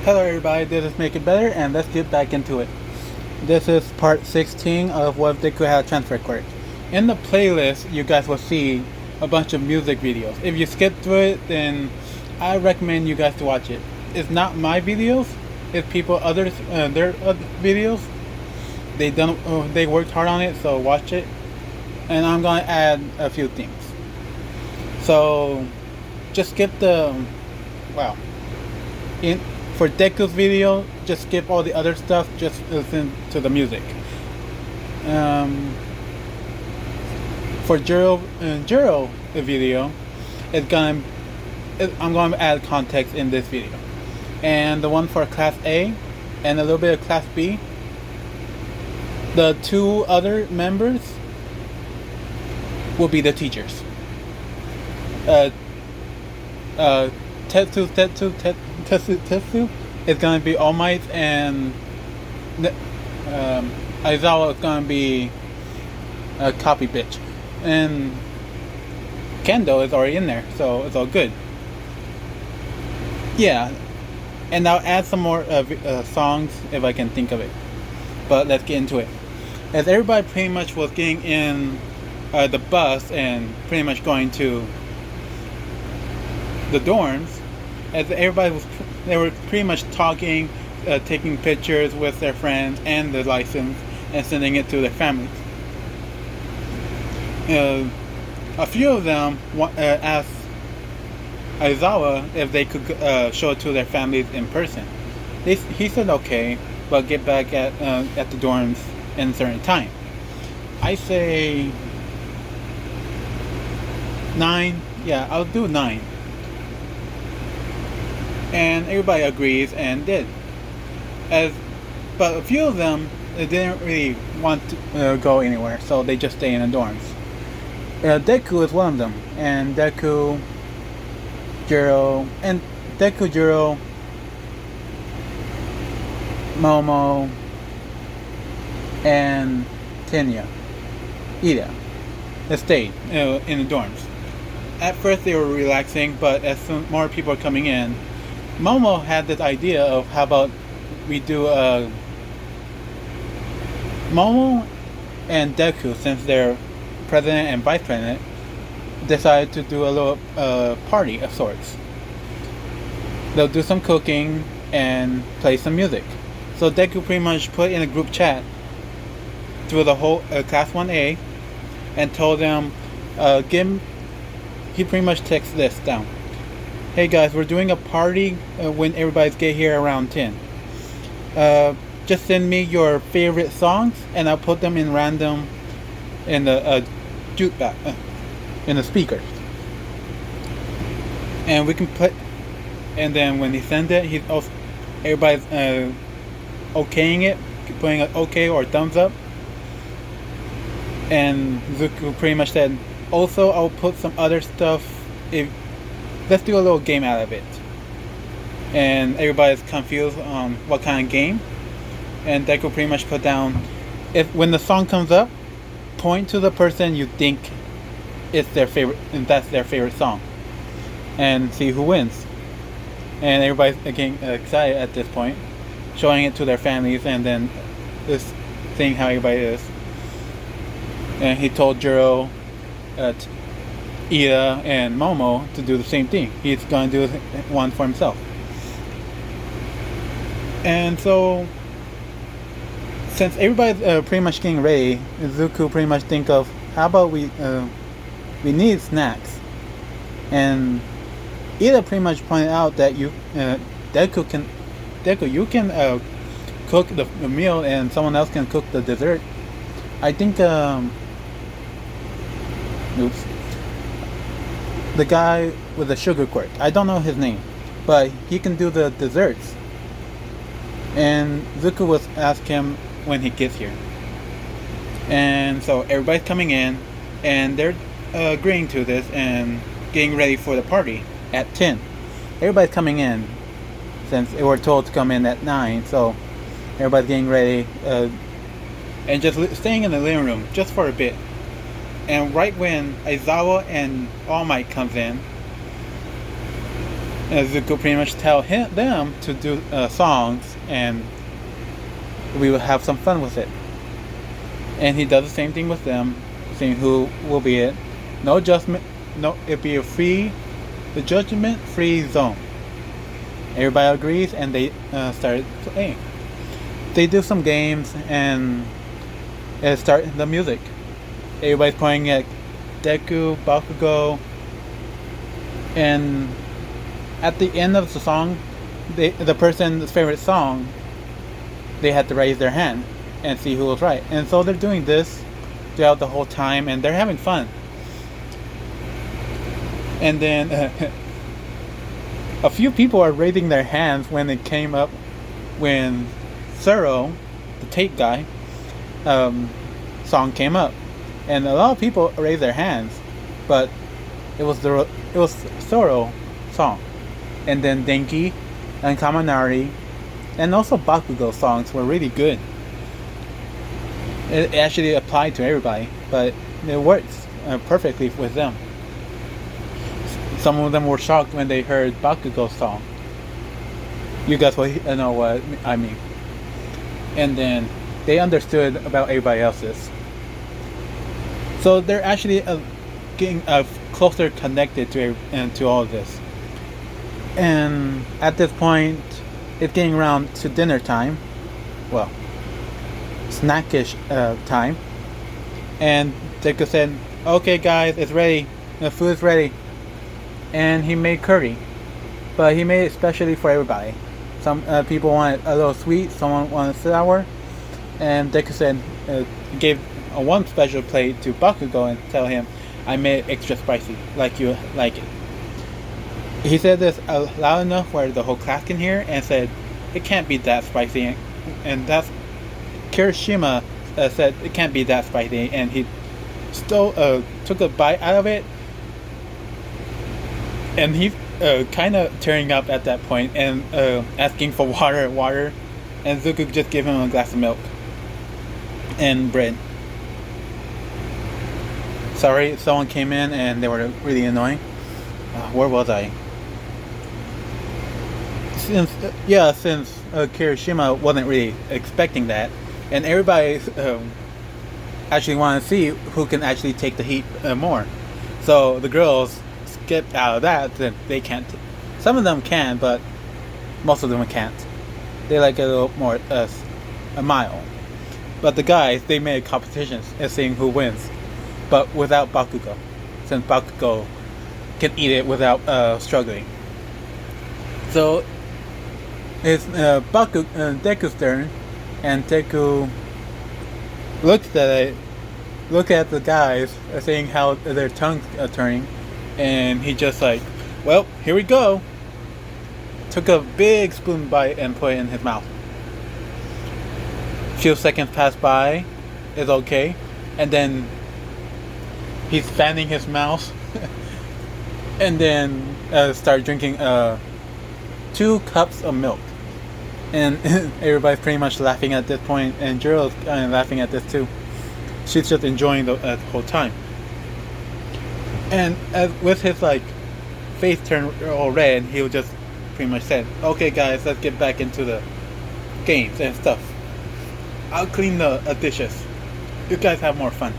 Hello everybody, this is Make It Better, and let's get back into it. This is part 16 of what they could have transfer quirk. In the playlist, you guys will see a bunch of music videos. If you skip through it, then I recommend you guys to watch it. It's not my videos, it's people others their videos. They worked hard on it, so watch it. And I'm gonna add a few things. So just skip the for Deku's video, just skip all the other stuff, just listen to the music. For Jiro video, I'm going to add context in this video. And the one for Class A and a little bit of Class B, the two other members will be the teachers. Tetsu is gonna be All Might, and Aizawa is gonna be a copy bitch, and Kendo is already in there, so it's all good. Yeah, and I'll add some more songs if I can think of it. But let's get into it. As everybody pretty much was getting in the bus and pretty much going to the dorms, as everybody they were pretty much talking, taking pictures with their friends and the license, and sending it to their families. A few of them asked Aizawa if they could show it to their families in person. He said okay, but get back at the dorms in a certain time. I say 9. Yeah, I'll do 9. And everybody agrees and did. But a few of them didn't really want to go anywhere, so they just stay in the dorms. Deku is one of them, and Deku, Jiro, Momo, and Ida, they stayed in the dorms. At first they were relaxing, but as more people are coming in, Momo had this idea of how about we do Momo and Deku, since they're president and vice president, decided to do a little party of sorts. They'll do some cooking and play some music. So Deku pretty much put in a group chat through the whole Class 1A and told them, he pretty much texted this down. Hey guys, we're doing a party when everybody's get here around 10. Just send me your favorite songs and I'll put them in random in the jukebox, in the speakers. And we can play. And then when he sends it, everybody's okaying it, putting an okay or thumbs up. And Zuko pretty much said, also I'll put some other stuff let's do a little game out of it. And everybody's confused on what kind of game. And Deku pretty much put down, when the song comes up, point to the person you think it's their favorite, and that's their favorite song, and see who wins. And everybody's getting excited at this point, showing it to their families, and then just seeing how everybody is. And he told Jiro, Ida, and Momo to do the same thing. He's going to do one for himself. And so, since everybody's pretty much getting ready, Zuko pretty much think of, how about we need snacks. And Ida pretty much pointed out that Deku, you can cook the meal and someone else can cook the dessert. I think the guy with the sugar quirk, I don't know his name, but he can do the desserts. And Zuko was asked him when he gets here. And so everybody's coming in, and they're agreeing to this and getting ready for the party at 10. Everybody's coming in, since they were told to come in at 9, so everybody's getting ready and just staying in the living room just for a bit. And right when Aizawa and All Might comes in, Zuko pretty much tell them to do songs, and we will have some fun with it. And he does the same thing with them, saying who will be it. No adjustment. No, it'll be the judgment-free zone. Everybody agrees, and they start playing. They do some games and start the music. Everybody's playing at Deku, Bakugo, and at the end of the song, the person's favorite song, they had to raise their hand and see who was right. And so they're doing this throughout the whole time, and they're having fun. And then a few people are raising their hands when it came up when Zoro, the tape guy, song came up, and a lot of people raised their hands, but it was Zoro song, and then Denki and Kaminari, and also Bakugo songs were really good. It actually applied to everybody, but it works perfectly with them. Some of them were shocked when they heard Bakugo's song. You guys will know what I mean. And then they understood about everybody else's. So they're actually getting closer connected to all of this. And at this point, it's getting around to dinner time. Well, snackish time. And Deku said, "Okay, guys, it's ready. The food's ready." And he made curry, but he made it especially for everybody. Some people wanted a little sweet, someone wanted sour, and Deku said, gave one special plate to Bakugo and tell him, "I made it extra spicy, like you like it." He said this loud enough where the whole class can hear, and said, "It can't be that spicy," and that's Kirishima said it can't be that spicy, and he still took a bite out of it. And he's kind of tearing up at that point and asking for water. And Zuko just gave him a glass of milk and bread. Sorry, someone came in and they were really annoying. Where was I? Since Kirishima wasn't really expecting that, and everybody actually want to see who can actually take the heat more. So the girls skipped out of that, then they can't. Some of them can, but most of them can't. They like a little more a mile. But the guys, they made competitions and seeing who wins, but without Bakugo, since Bakugo can eat it without struggling. So it's Deku's turn, and Deku looked at the guys, saying how their tongues are turning. And he just like, "Well, here we go." Took a big spoon bite and put it in his mouth. A few seconds passed by. It's okay. And then he's fanning his mouth. And then started drinking 2 cups of milk. And everybody's pretty much laughing at this point. And Jiro's kind of laughing at this too. She's just enjoying the whole time. And with his face turned all red, he just pretty much said, "Okay, guys, let's get back into the games and stuff. I'll clean the dishes. You guys have more fun."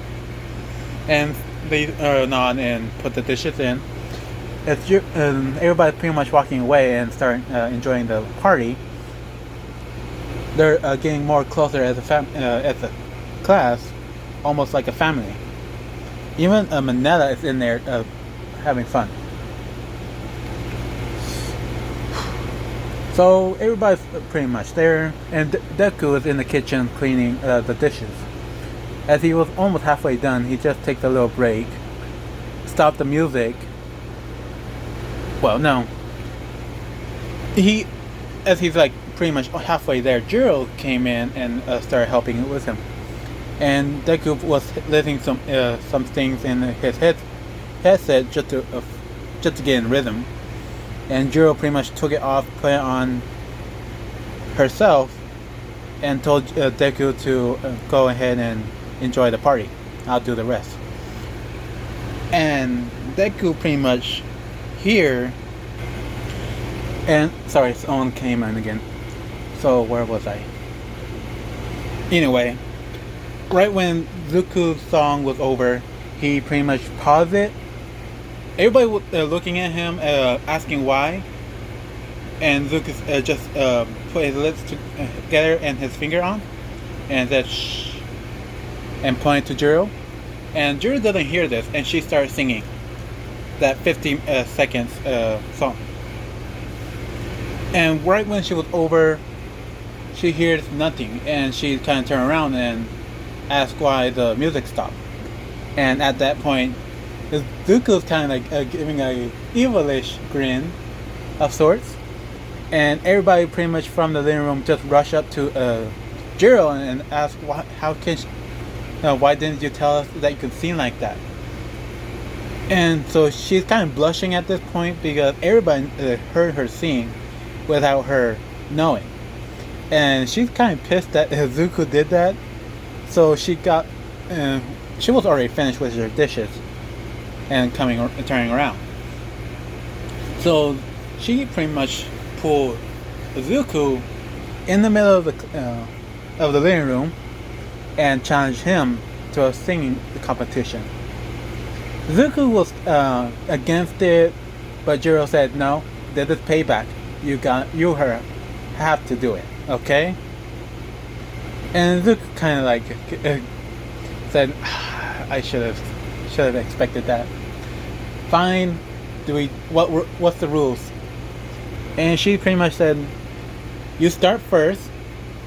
And they nod and put the dishes in. Everybody's pretty much walking away and start enjoying the party. They're getting more closer as a class, almost like a family. Even Manila is in there having fun. So everybody's pretty much there, and Deku is in the kitchen cleaning the dishes. As he was almost halfway done, he just takes a little break, stopped the music. Well, no. As he's pretty much halfway there, Jiro came in and started helping with him. And Deku was listening some things in his headset just to get in rhythm. And Jiro pretty much took it off, put it on herself, and told Deku to go ahead and enjoy the party. I'll do the rest. And Deku pretty much here And sorry, someone came in again. So where was I? Anyway, right when Zuku's song was over, he pretty much paused it. Everybody was looking at him, asking why. And Zuku just put his lips together and his finger on, and said shh, and pointed to Jiro. And Jiro doesn't hear this, and she starts singing that 50 seconds song. And right when she was over, she hears nothing, and she kind of turns around and asks why the music stopped. And at that point, Zuko's kind of like giving a evilish grin of sorts, and everybody pretty much from the living room just rush up to Jiro and ask, how can she, why didn't you tell us that you could sing like that? And so she's kind of blushing at this point because everybody heard her sing without her knowing. And she's kind of pissed that Zuko did that. So she was already finished with her dishes and turning around. So she pretty much pulled Zuko in the middle of the living room and challenged him to a singing competition. Zuko was against it, but Jiro said, "No, this is payback. You have to do it, okay?" And Zuko kind of like said, "I should have expected that. Fine. What's the rules?" And she pretty much said, "You start first.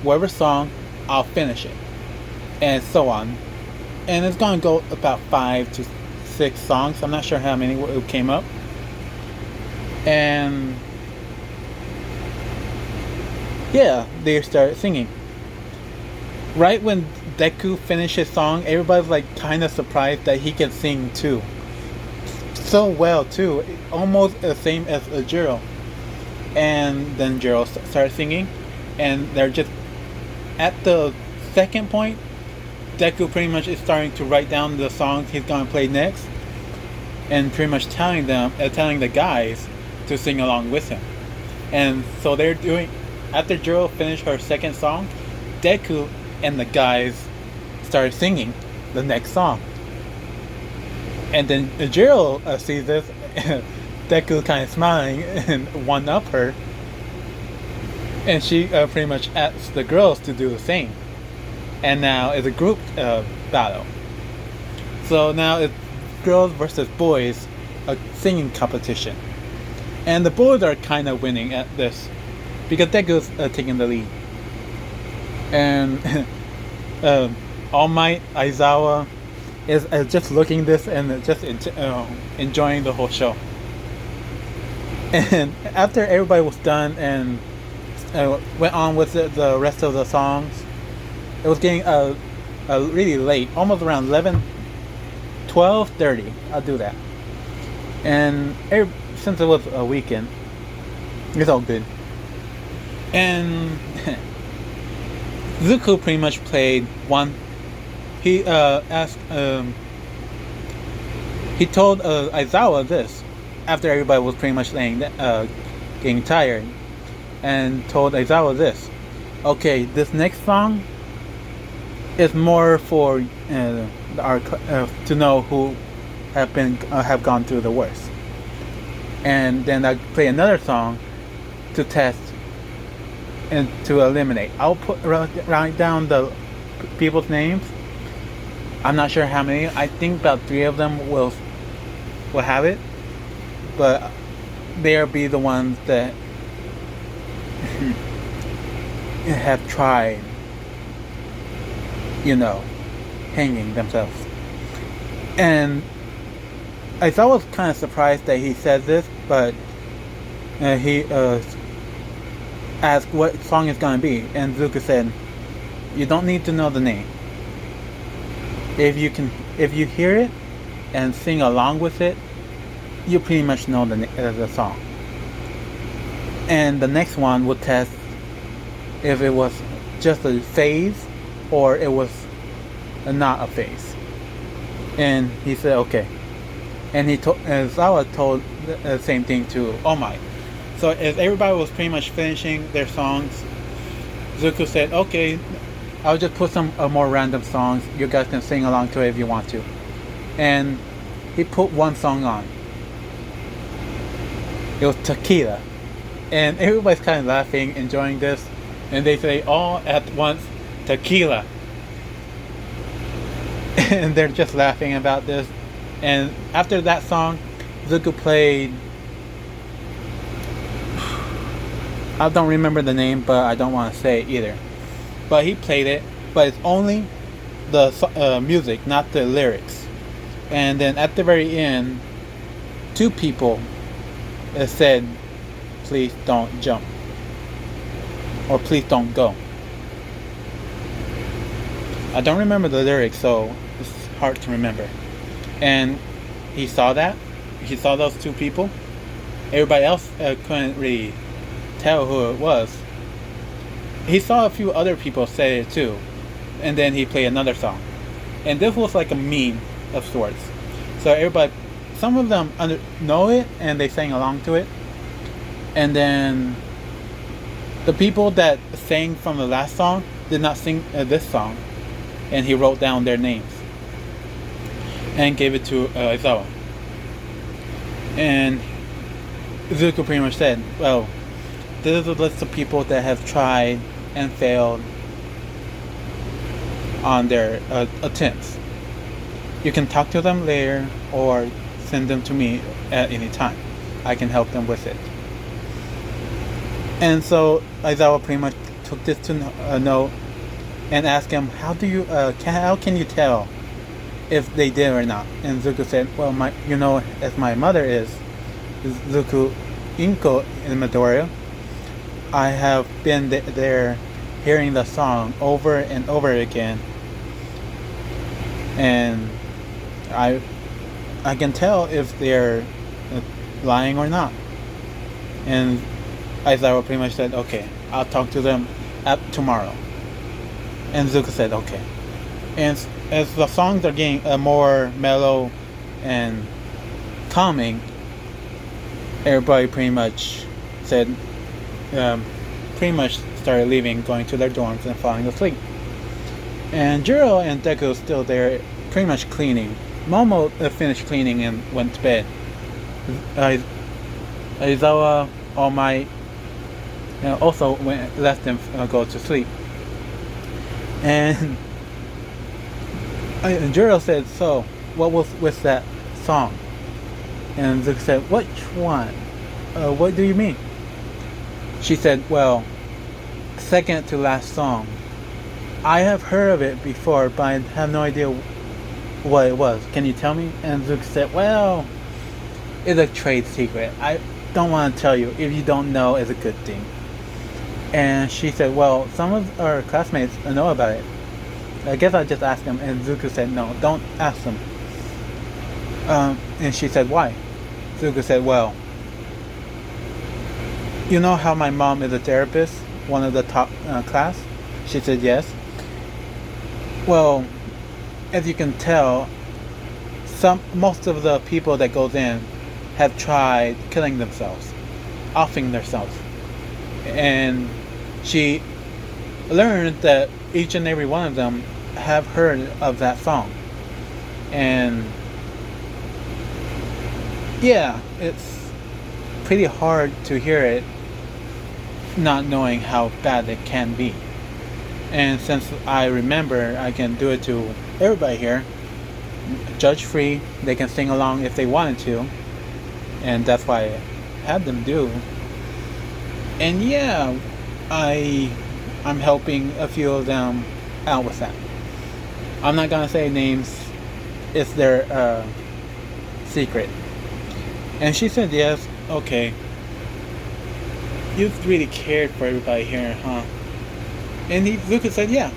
Whatever song, I'll finish it, and so on." And it's gonna go about 5 to 6 songs. I'm not sure how many came up. And yeah, they started singing. Right when Deku finished his song, everybody's like kind of surprised that he can sing too. So well too, almost the same as Jiro. And then Jiro started singing, and they're just at the second point. Deku pretty much is starting to write down the songs he's gonna play next, and pretty much telling the guys to sing along with him. And so they're doing. After Jiro finished her second song, Deku and the guys started singing the next song. And then Jiro sees this, Deku kind of smiling and one up her, and she pretty much asks the girls to do the same. And now it's a group battle. So now it's girls versus boys, a singing competition. And the boys are kind of winning at this because Deku's taking the lead. And All Might Aizawa is just looking this and just enjoying the whole show. And after everybody was done and went on with the rest of the songs, it was getting really late, almost around 12:30. I'll do that. And since it was a weekend, it's all good. And Zuko pretty much played one. He asked. He told Aizawa this after everybody was pretty much getting tired, and told Aizawa this. Okay, this next song is more for our to know who have gone through the worst. And then I play another song to test and to eliminate. I'll write down the people's names. I'm not sure how many. I think about 3 of them will have it, but they'll be the ones that have tried, hanging themselves. And I thought I was kind of surprised that he said this, but he asked what song it's gonna be, and Zuko said, "You don't need to know the name. If you hear it and sing along with it, you pretty much know the song. And the next one would test if it was just a phase or it was not a phase." And he said, "Okay." And Zawa told the same thing to All Might. So as everybody was pretty much finishing their songs, Zuko said, "Okay, I'll just put some more random songs. You guys can sing along to it if you want to." And he put one song on. It was Tequila. And everybody's kind of laughing, enjoying this. And they say all at once, Tequila. And they're just laughing about this. And after that song, Zuko played... I don't remember the name, but I don't want to say it either. But he played it, but it's only the music, not the lyrics. And then at the very end, two people said, "Please don't jump," or "Please don't go." I don't remember the lyrics, so it's hard to remember. And he saw that. He saw those two people. Everybody else couldn't really tell who it was. He saw a few other people say it too. And then he played another song. And this was like a meme of sorts. So everybody, some of them know it and they sang along to it. And then the people that sang from the last song did not sing this song. And he wrote down their names and gave it to Aizawa. And Zuko pretty much said, "Well, this is a list of people that have tried and failed on their attempts. You can talk to them later or send them to me at any time. I can help them with it." And so Aizawa pretty much took this to note and asked him, "How can you tell if they did or not?" And Zuko said, "Well, as my mother is Zuko Inko in Midoriya, I have been there hearing the song over and over again, and I can tell if they're lying or not." And Aizawa pretty much said, "Okay, I'll talk to them tomorrow." And Zuko said, "Okay." And as the songs are getting more mellow and calming, everybody pretty much said, pretty much started leaving, going to their dorms and falling asleep. And Jiro and Deku still there, pretty much cleaning. Momo finished cleaning and went to bed. Aizawa, All Might, also left them go to sleep. And Jiro said, "So, what was with that song?" And Zuko said, "Which one? What do you mean?" She said, "Well, second to last song. I have heard of it before, but I have no idea what it was. Can you tell me?" And Zuko said, "Well, it's a trade secret. I don't want to tell you. If you don't know, it's a good thing." And she said, "Well, some of our classmates know about it. I guess I'll just ask them." And Zuko said, "No, don't ask them." And she said, "Why?" Zuko said, "Well, you know how my mom is a therapist, one of the top class?" She said, "Yes." "Well, as you can tell, most of the people that goes in have tried killing themselves, offing themselves." And she learned that each and every one of them have heard of that song. And yeah, it's pretty hard to hear it not knowing how bad it can be. And since I remember, I can do it to everybody here, judge free. They can sing along if they wanted to, and that's why I had them do. And yeah, I'm helping a few of them out with that. I'm not gonna say names. It's their secret. And she said, "Yes, okay. You've really cared for everybody here, huh?" And Lucas said, "Yeah.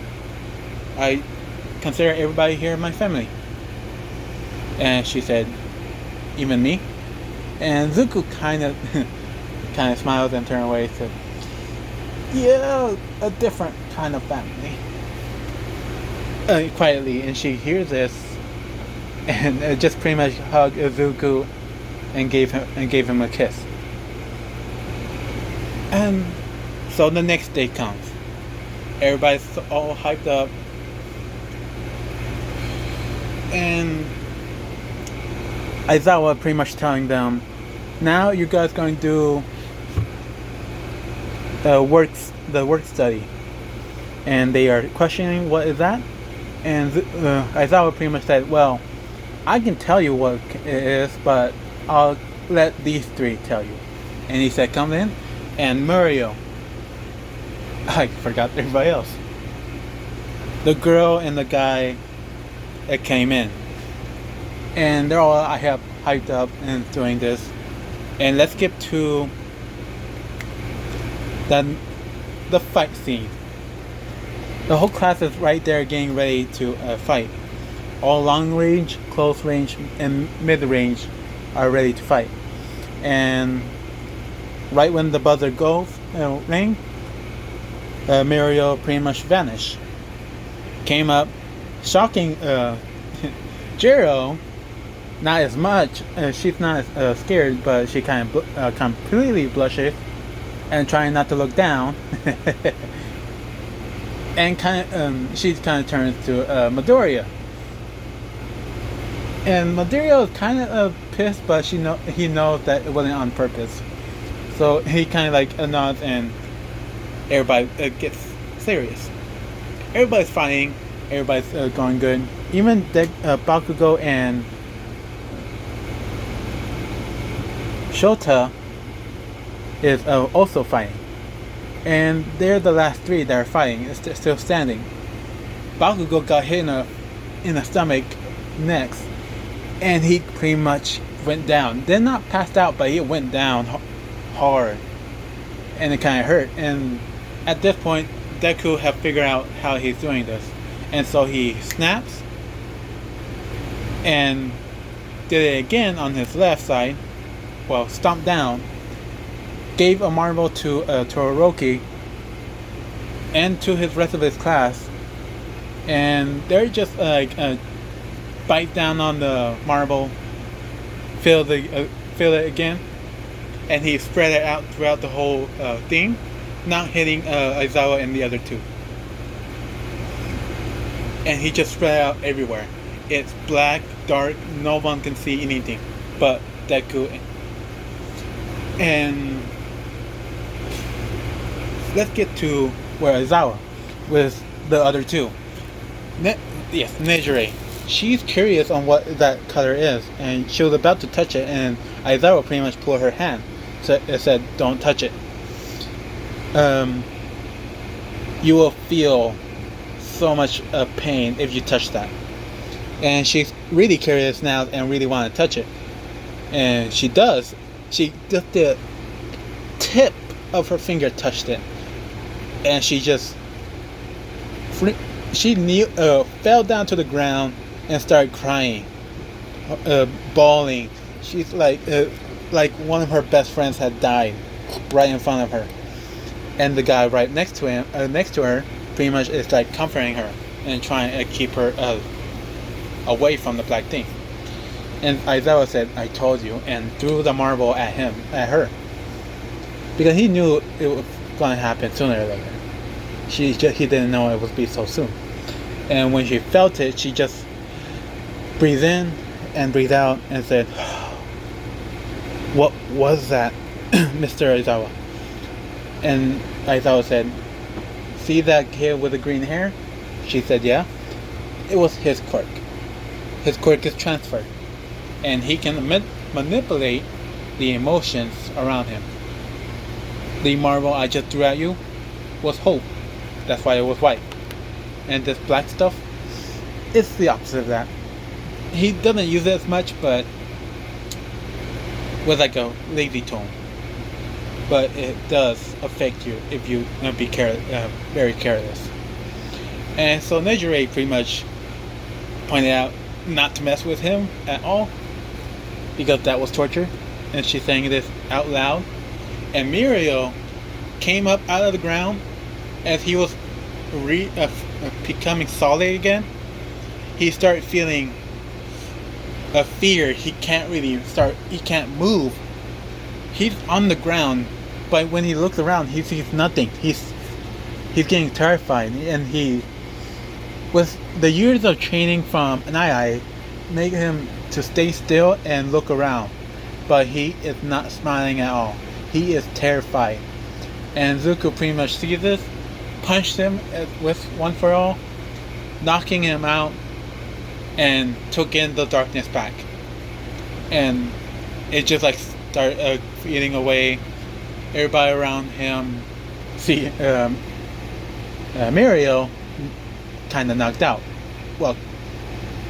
I consider everybody here my family." And she said, "Even me?" And Zuko kind of smiled and turned away and said, "Yeah, a different kind of family." Quietly, and she hears this and just pretty much hugged Zuko and gave him a kiss. And so the next day comes. Everybody's all hyped up. And Aizawa pretty much telling them, now you guys going to do the work study. And they are questioning what is that? And Aizawa pretty much said, well, I can tell you what it is, but I'll let these three tell you. And he said, come in. And Mario, I forgot everybody else. The girl and the guy that came in. And they're all I have hyped up and doing this. And let's get to the fight scene. The whole class is right there getting ready to fight. All long range, close range, and mid range are ready to fight. And right when the buzzer goes, ring, Mario pretty much vanished. Came up, shocking Jiro. Not as much. She's not scared, but she kind of completely blushes and trying not to look down. And she kind of turns to Midoriya. And Midoriya is kind of pissed, but he knows that it wasn't on purpose. So he kind of like nods, and everybody gets serious. Everybody's fighting. Everybody's going good. Even Bakugo and Shota is also fighting. And they're the last three that are fighting. It's still standing. Bakugo got hit in the stomach next. And he pretty much went down. Did not passed out, but he went down hard. And it kind of hurt. And at this point, Deku have figured out how he's doing this. And so he snaps. And did it again on his left side. Well, stomped down. Gave a marble to Todoroki. And to his rest of his class. And they're just bite down on the marble, feel it again, and he spread it out throughout the whole thing, not hitting Aizawa and the other two. And he just spread it out everywhere. It's black, dark, no one can see anything but Deku. And let's get to where Aizawa with the other two. Nejire. She's curious on what that color is, and she was about to touch it, and Aizawa pretty much pulled her hand. So it said, "Don't touch it. You will feel so much pain if you touch that." And she's really curious now and really want to touch it, and she does. She just the tip of her finger touched it, and she just fell down to the ground and started crying, bawling. She's like one of her best friends had died right in front of her, and the guy right next to her, pretty much is like comforting her and trying to keep her away from the black thing. And Aizawa said, "I told you," and threw the marble at her, because he knew it was going to happen sooner or later. He didn't know it would be so soon. And when she felt it, she just breathed in and breathed out and said, "What was that, Mr. Aizawa?" And Aizawa said, "See that kid with the green hair?" She said, "Yeah." It was his quirk. His quirk is transfer, and he can manipulate the emotions around him. The marble I just threw at you was hope. That's why it was white. And this black stuff, it's the opposite of that. He doesn't use it as much, but with like a lazy tone. But it does affect you if you be very careless. And so Nejire pretty much pointed out not to mess with him at all, because that was torture. And she's saying this out loud. And Mirio came up out of the ground as he was becoming solid again. He started feeling a fear. He can't move. He's on the ground But when he looks around, he sees nothing. He's getting terrified, and he, with the years of training from an eye, make him to stay still and look around. But he is not smiling at all. He is terrified. And Zuko pretty much sees this, punched him with One for All, knocking him out, and took in the darkness back. And it just like started eating away. Everybody around him, see Muriel, kind of knocked out. Well,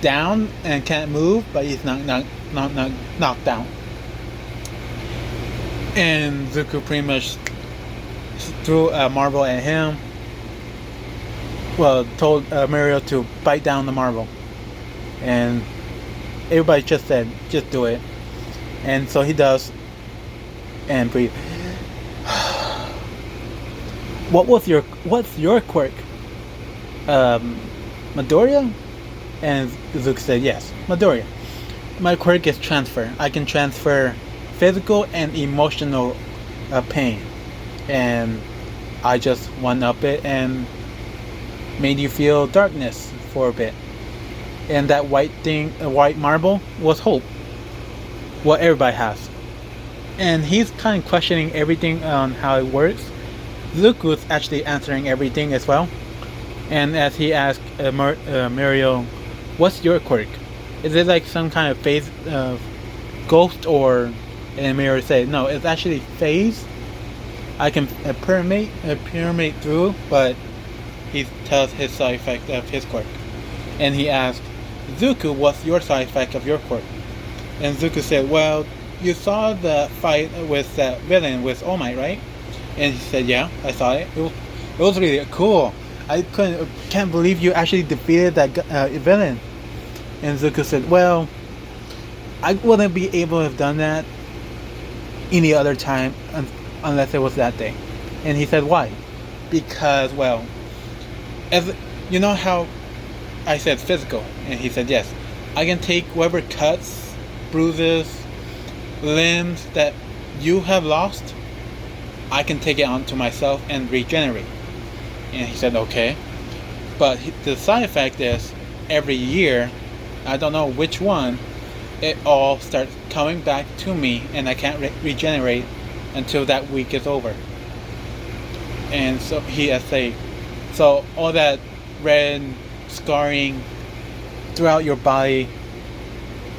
down and can't move, but he's not knocked down. And Zuko pretty much threw a marble at him. Well, told Muriel to bite down the marble, and everybody just said, "Just do it." And so he does, and breathe. What's your quirk? Midoriya? And Zuko said, yes, Midoriya. My quirk is transfer. I can transfer physical and emotional pain. And I just one-up it and made you feel darkness for a bit. And that white marble was hope. What everybody has. And he's kind of questioning everything on how it works. Zuko's actually answering everything as well. And as he asked Muriel, what's your quirk? Is it like some kind of phase ghost, or? And Muriel said, no, it's actually phase. I can pyramid through, but he tells his side effect of his quirk. And he asked, Zuko, what's your side effect of your quirk? And Zuko said, well, you saw the fight with that villain with All Might, right? And he said, yeah, I saw it. It was really cool. I can't believe you actually defeated that villain. And Zuko said, well, I wouldn't be able to have done that any other time unless it was that day. And he said, why? Because, well, as you know how I said physical, and he said, yes, I can take whatever cuts, bruises, limbs that you have lost, I can take it onto myself and regenerate. And he said, okay. But the side effect is every year, I don't know which one, it all starts coming back to me, and I can't regenerate until that week is over. And so he has said, so all that red scarring throughout your body,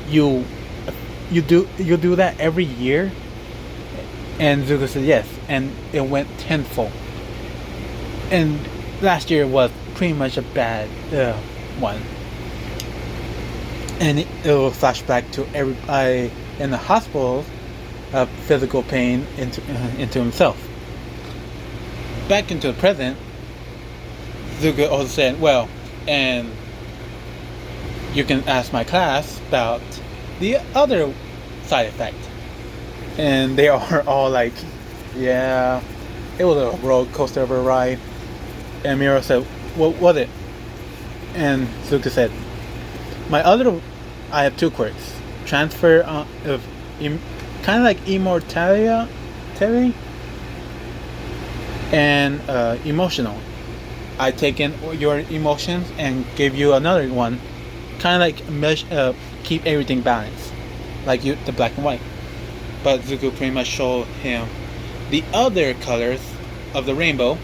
you do that every year? And Zuko said yes, and it went tenfold. And last year was pretty much a bad one. And it will flash back to everybody in the hospital of physical pain into himself. Back into the present, Zuko also said, well, and you can ask my class about the other side effect. And they are all like, yeah, it was a roller coaster of a ride. And Miro said, what was it? And Zuko said, I have two quirks. Transfer of kind of like immortality and emotional. I take in your emotions and give you another one, kind of like keep everything balanced, like the black and white. But Zuko pretty much showed him the other colors of the rainbow,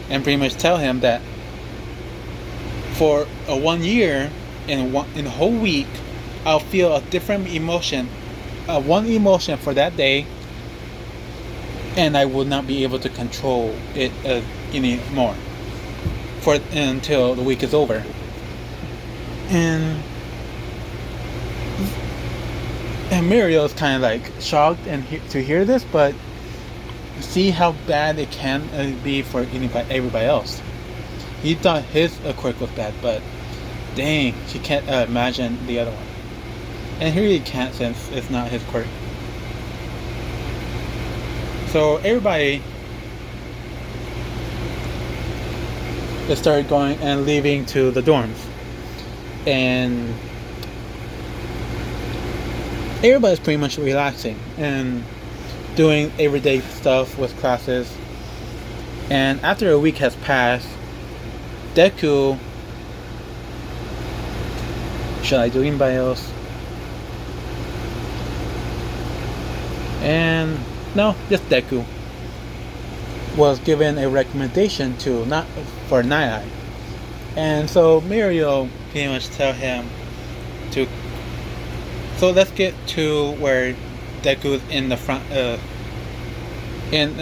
and pretty much tell him that for 1 year, in a whole week, I'll feel a different emotion, one emotion for that day, and I will not be able to control it anymore until the week is over. And Muriel is kind of like shocked to hear this, but see how bad it can be for everybody else. He thought his quirk was bad, but dang, she can't imagine the other one. And he really can't, since it's not his quirk. So everybody started going and leaving to the dorms. And everybody's pretty much relaxing. And doing everyday stuff with classes. And after a week has passed, Deku, should I do in-bios? And no, just Deku was given a recommendation to not for Nai. And so Mirio pretty much tell him to. So let's get to where Deku's in the front, in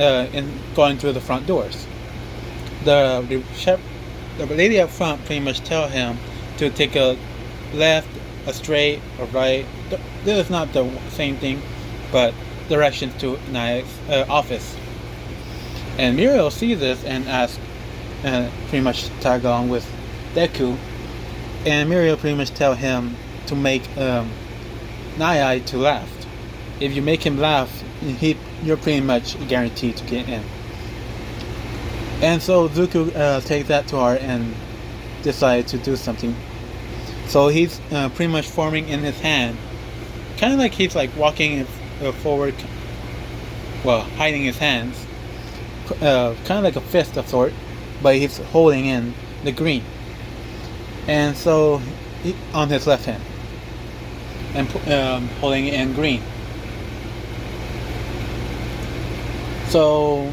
going through the front doors. The lady up front pretty much tell him to take a left, a straight, a right. This is not the same thing, but directions to Nai's office. And Mirio sees this and asks, pretty much tag along with Deku, and Mirio pretty much tell him to make Nai to laugh. If you make him laugh, you're pretty much guaranteed to get in. And so Zuko takes that to heart and decides to do something. So he's pretty much forming in his hand, kind of like he's like walking forward, well, hiding his hands, kind of like a fist of sort, but he's holding in the green. And so on his left hand, and holding it in green. So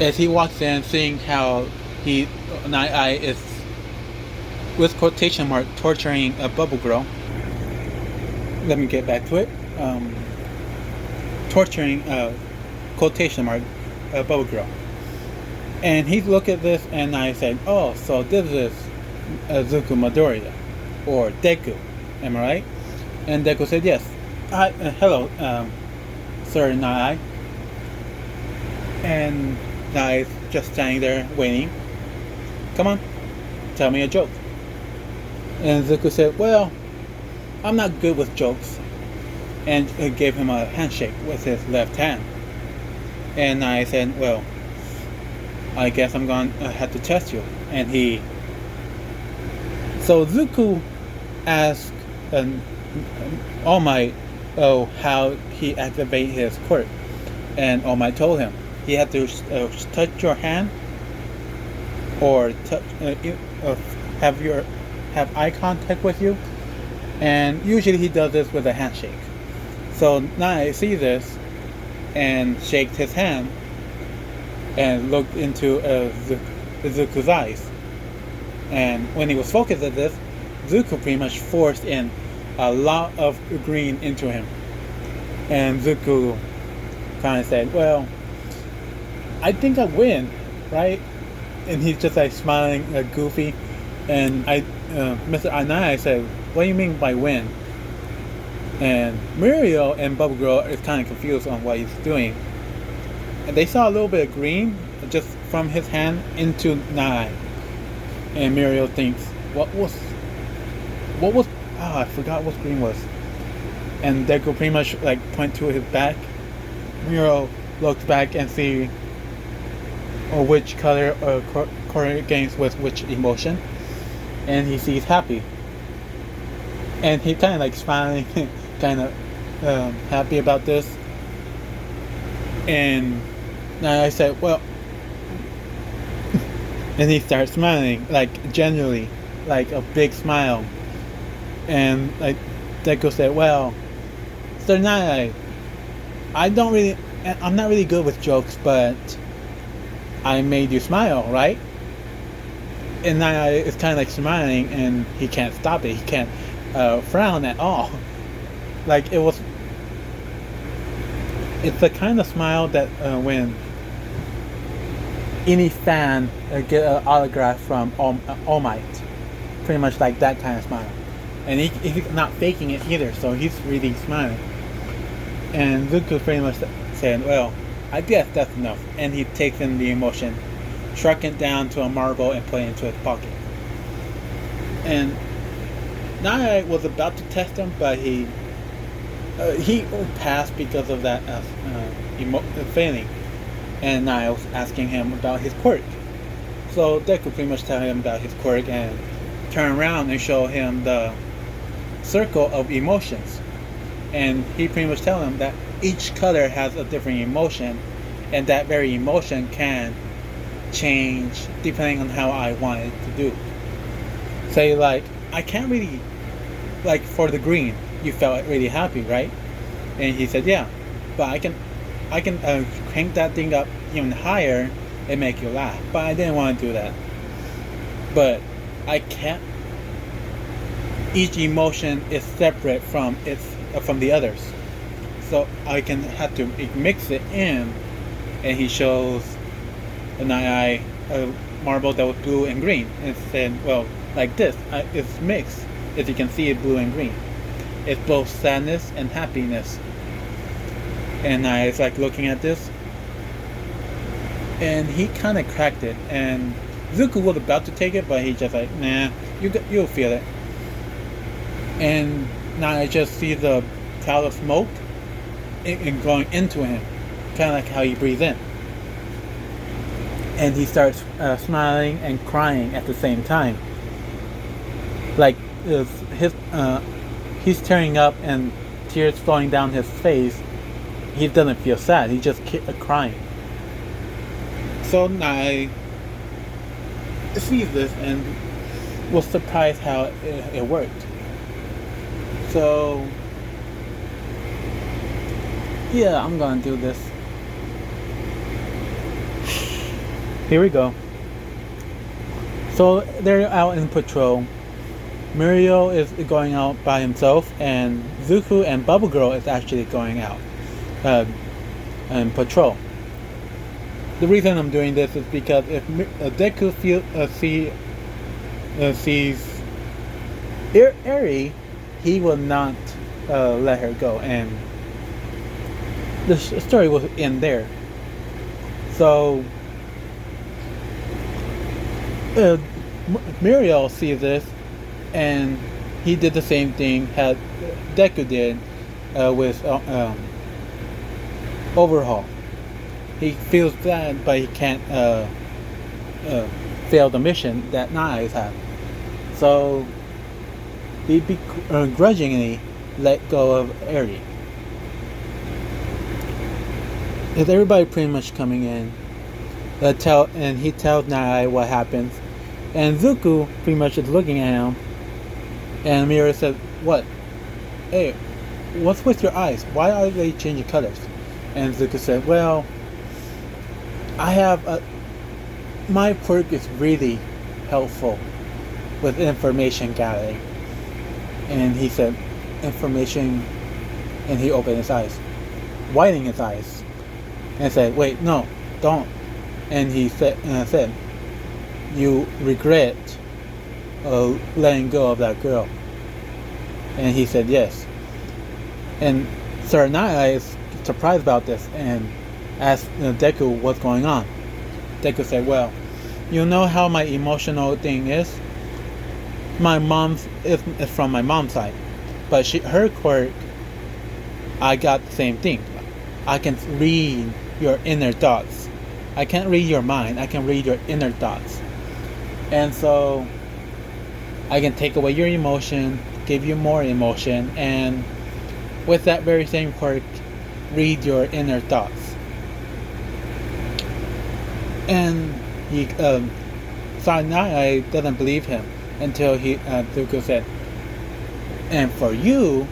as he walks in, seeing how Nai is, with quotation mark, torturing a bubble girl. Let me get back to it. Torturing quotation mark a bubble girl. And he looked at this and I said, oh, so this is Zuko Midoriya, or Deku, am I right? And Deku said, yes. Hello, Sir Nai. And Nai's just standing there waiting. Come on, tell me a joke. And Zuko said, well, I'm not good with jokes. And he gave him a handshake with his left hand. And I said, well, I guess I'm going to have to test you. And so Zuko asked All Might how he activated his quirk. And All Might told him he had to touch your hand or have eye contact with you. And usually he does this with a handshake. So Nai sees this and shakes his hand and looked into Zuko's eyes. And when he was focused at this, Zuko pretty much forced in a lot of green into him. And Zuko kind of said, well, I think I win, right? And he's just like smiling goofy. And Mr. Anai said, what do you mean by win? And Mirio and Bubble Girl is kind of confused on what he's doing. And they saw a little bit of green just from his hand into Nai. And Mirio thinks, what was I forgot what green was. And Deku pretty much like point to his back. Mirio looks back and see which color correlates with which emotion. And he sees happy. And he kind of like smiling, kind of happy about this. And I said, well, and he starts smiling, like genuinely, like a big smile. And like Deku said, well, Sir Nai, I'm not really good with jokes, but I made you smile, right? And Nai is kind of like smiling, and he can't stop it. He can't frown at all. Like it's the kind of smile that when any fan get an autograph from All Might, pretty much like that kind of smile. And he's not faking it either, so he's really smiling. And Zuko pretty much said, well, I guess that's enough. And he takes in the emotion, shrunk it down to a marble and put it into his pocket. And Nai was about to test him, but he passed because of that failing. And Nai was asking him about his quirk. So Deku pretty much tell him about his quirk and turn around and show him the circle of emotions. and he pretty much tells him that each color has a different emotion, and that very emotion can change depending on how I want it to do. Say like, I can't really, like for the green, you felt really happy, right? And he said, yeah, but I can crank that thing up even higher and make you laugh. But I didn't want to do that. But I can't. Each emotion is separate from the others, so I can have to mix it in. And he shows an a marble that was blue and green, and said, well, like this, it's mixed. As you can see, it's blue and green. It's both sadness and happiness. And I was like looking at this, and he kind of cracked it. And Zuko was about to take it, but he just like, nah, you'll feel it. And now I just see the cloud of smoke going into him, kind of like how he breathes in. And he starts smiling and crying at the same time. Like he's tearing up and tears flowing down his face. He doesn't feel sad. He just crying. So I see this and was surprised how it worked. So yeah, I'm gonna do this. Here we go. So they're out in patrol. Muriel is going out by himself, and Zuko and Bubble Girl is actually going out in patrol. The reason I'm doing this is because if Deku sees Eri, he will not let her go, and the story will end there. So Muriel sees this, and he did the same thing that Deku did with Overhaul. He feels bad, but he can't fail the mission that Night had. So he begrudgingly let go of Eri. With everybody pretty much coming in, and he tells Night what happens, and Zuko pretty much is looking at him, and Mira said, "What? Hey, what's with your eyes? Why are they changing colors?" And Zuko said, "Well, I have my quirk is really helpful with information gathering." And he said, "Information," and he opened his eyes, widening his eyes, and said, "Wait, no, don't." And he said, "You regret letting go of that girl?" And he said, "Yes." And Sir Naya is surprised about this and asked Deku what's going on. Deku said, "Well, you know how my emotional thing is? My mom's is from my mom's side, but her quirk, I got the same thing. I can read your inner thoughts. I can't read your mind. I can read your inner thoughts. And so I can take away your emotion, give you more emotion, and with that very same quirk, read your inner thoughts." And he, Sanai doesn't believe him until Zuko said, "And for you,"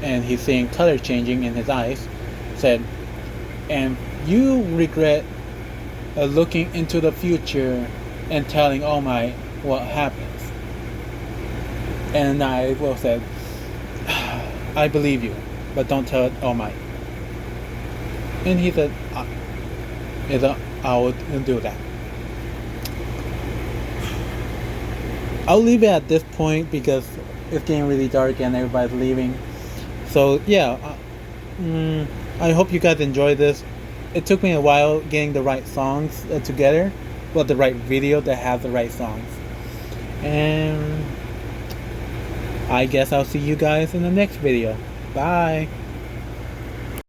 and he's seeing color changing in his eyes, said, "And you regret looking into the future and telling All Might what happens." And I will said, "I believe you, but don't tell All Might." And he said, "I will do that." I'll leave it at this point because it's getting really dark and everybody's leaving. So yeah, I hope you guys enjoyed this. It took me a while getting the right songs together, well, the right video that has the right songs. And I guess I'll see you guys in the next video. Bye.